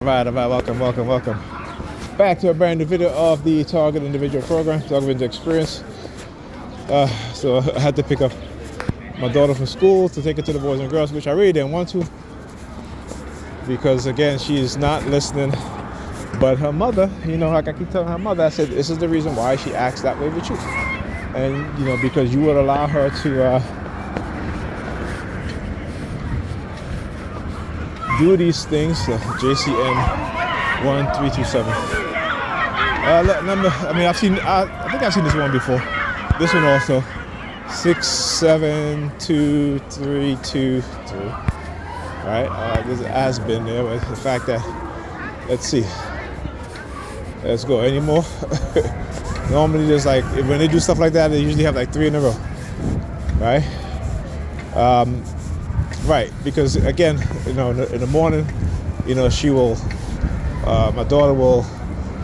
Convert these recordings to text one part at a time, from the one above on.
All right, welcome back to a brand new video of the Target Individual Program, Target Individual Experience. So I had to pick up my daughter from school to take her to the Boys and Girls, which I really didn't want to, because again, she's not listening. But her mother, like I keep telling her mother, I said, this is the reason why she acts that way with you. And, because you would allow her to do these things. JCN 1327. I think I've seen this one before. This one also. 672323. Right? This has been there, but the fact that, let's see. Let's go. Any more? Normally, there's like, when they do stuff like that, they usually have like 3 in a row. Right? Right, because again, in the morning, she will, my daughter will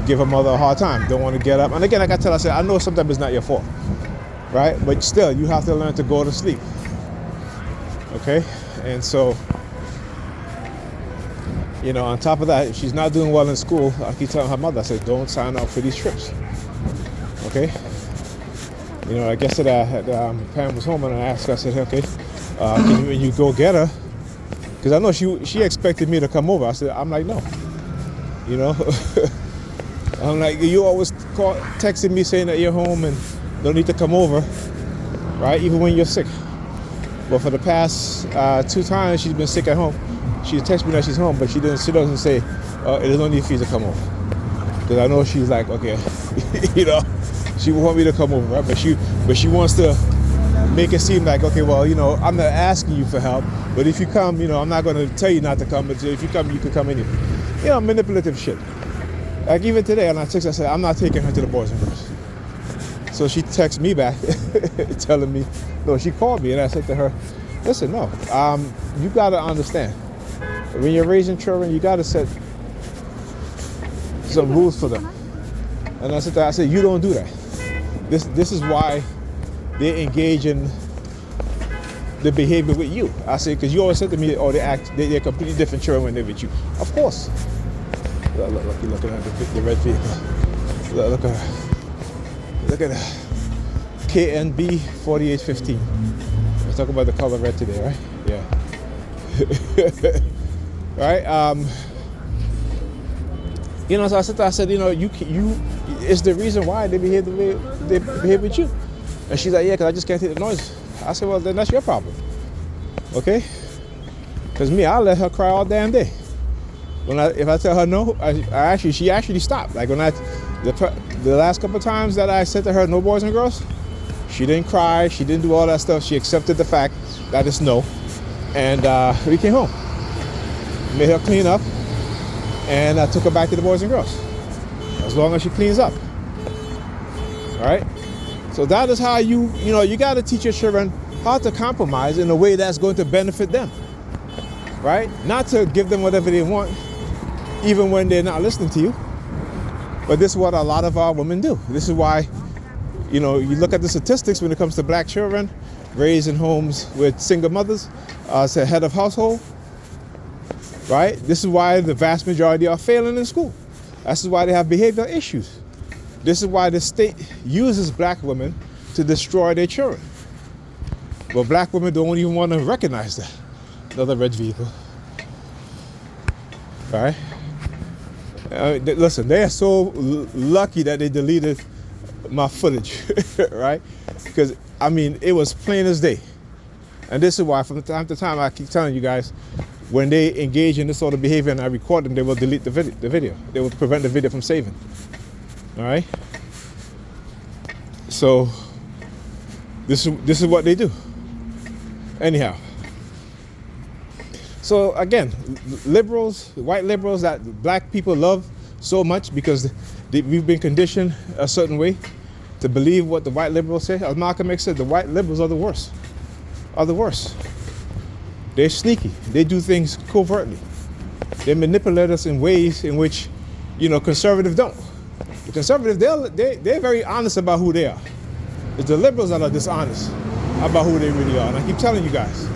give her mother a hard time. Don't want to get up. And again, like I tell her, I said, I know sometimes it's not your fault, right? But still, you have to learn to go to sleep. Okay? And so, on top of that, if she's not doing well in school, I keep telling her mother, I said, don't sign up for these trips. Okay? I guess that parent was home and I asked her, I said, okay, when you go get her, because I know she expected me to come over. I'm like, no. I'm like, you always texting me saying that you're home and don't need to come over, right? Even when you're sick. But for the past 2 times she's been sick at home, she texts me that she's home, but she doesn't say, it is no need for you to come over. Because I know she's like, okay, she want me to come over, right? But she wants to make it seem like, okay, well, I'm not asking you for help, but if you come, I'm not going to tell you not to come, but if you come, you can come anyway. Manipulative shit. Like even today, and I said, I'm not taking her to the Boys and Girls. So she texts me back, telling me, no, she called me, and I said to her, listen, no, you got to understand, when you're raising children, you got to set some rules for them. And I said to her, you don't do that. This is why they engage in the behavior with you. I say, because you always said to me, they're completely different children when they're with you. Of course. Look, you're looking at the red vehicle. Look at that. KNB 4815. Let's talk about the color red today, right? Yeah. Right? So I said, you it's the reason why they behave the way they behave with you. And she's like, yeah, because I just can't take the noise. I said, well, then that's your problem. Okay? Because I'll let her cry all damn day. If I tell her no, she actually stopped. Like the last couple of times that I said to her, no boys and girls, she didn't cry, she didn't do all that stuff. She accepted the fact that it's no. And we came home. Made her clean up. And I took her back to the Boys and Girls. As long as she cleans up. All right? So that is how you got to teach your children how to compromise in a way that's going to benefit them, right? Not to give them whatever they want, even when they're not listening to you. But this is what a lot of our women do. This is why, you look at the statistics when it comes to black children raised in homes with single mothers as the head of household, right? This is why the vast majority are failing in school. This is why they have behavioral issues. This is why the state uses black women to destroy their children. But black women don't even want to recognize that. Another red vehicle. All right? Listen, they are so lucky that they deleted my footage, right? Because, it was plain as day. And this is why from time to time I keep telling you guys, when they engage in this sort of behavior and I record them, they will delete the video. They will prevent the video from saving. All right. So this is what they do. Anyhow. So again, liberals, white liberals that black people love so much because we've been conditioned a certain way to believe what the white liberals say. As Malcolm X said, the white liberals are the worst. They're sneaky. They do things covertly. They manipulate us in ways in which, conservatives don't. The conservatives, they're very honest about who they are. It's the liberals that are dishonest about who they really are. And I keep telling you guys,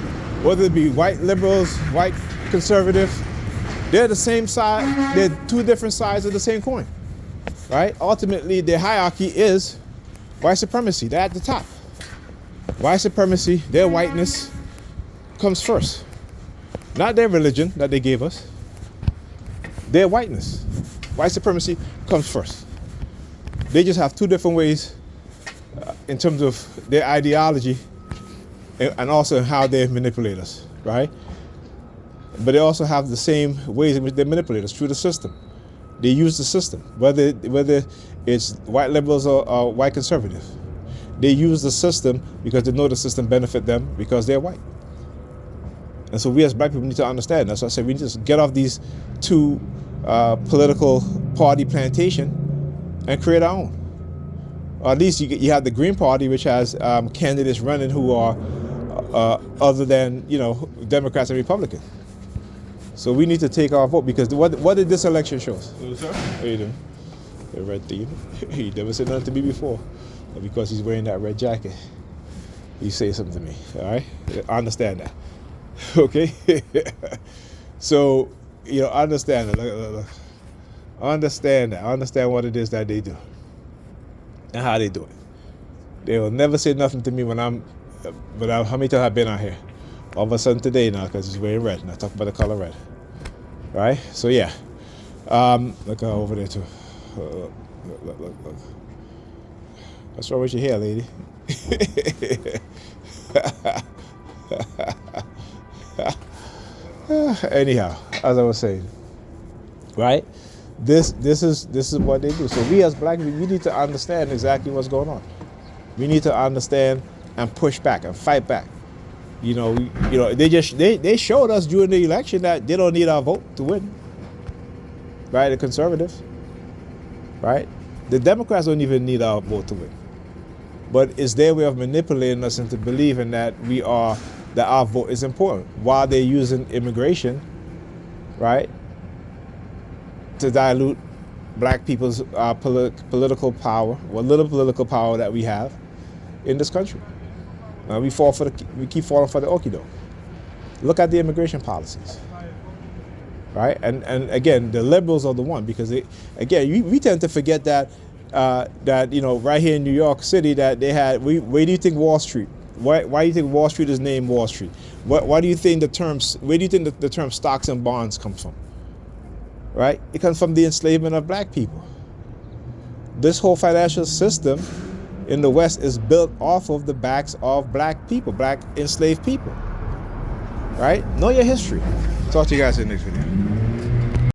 whether it be white liberals, white conservative, They're the same side. They're two different sides of the same coin, right? Ultimately, their hierarchy is white supremacy. They're at the top. White supremacy, their whiteness comes first. Not their religion that they gave us. Their whiteness. White supremacy comes first. They just have two different ways in terms of their ideology and also how they manipulate us, right? But they also have the same ways in which they manipulate us through the system. They use the system, whether it's white liberals or white conservatives. They use the system because they know the system benefit them because they're white. And so we as black people need to understand. That's why I said we need to just get off these two political party plantation and create our own. Or at least you have the Green Party, which has candidates running who are other than, Democrats and Republicans. So we need to take our vote because what did this election show us? Hello, sir. How you doing? The red theme. He never said nothing to me before. But because he's wearing that red jacket, he say something to me. All right? I understand that. Okay? So, understand that. Look. Understand that. Understand what it is that they do and how they do it. They will never say nothing to me how many times I've been out here? All of a sudden today now because he's wearing red, and I talk about the color red. Right? So yeah. Look over there too. Look. What's wrong with your hair, lady? Anyhow, as I was saying, right? This is what they do. So we as black people, we need to understand exactly what's going on. We need to understand and push back and fight back. They showed us during the election that they don't need our vote to win. Right? The conservatives. Right? The Democrats don't even need our vote to win. But it's their way of manipulating us into believing that our vote is important while they're using immigration, right, to dilute black people's political power, what little political power that we have in this country. We keep falling for the okie doke. Look at the immigration policies, right? And again, the liberals are the one because we tend to forget that right here in New York City that they had. Where do you think Wall Street? Why do you think Wall Street is named Wall Street? Why do you think where do you think the term stocks and bonds comes from? Right? It comes from the enslavement of black people. This whole financial system in the West is built off of the backs of black people, black enslaved people. Right? Know your history. Talk to you guys in the next video.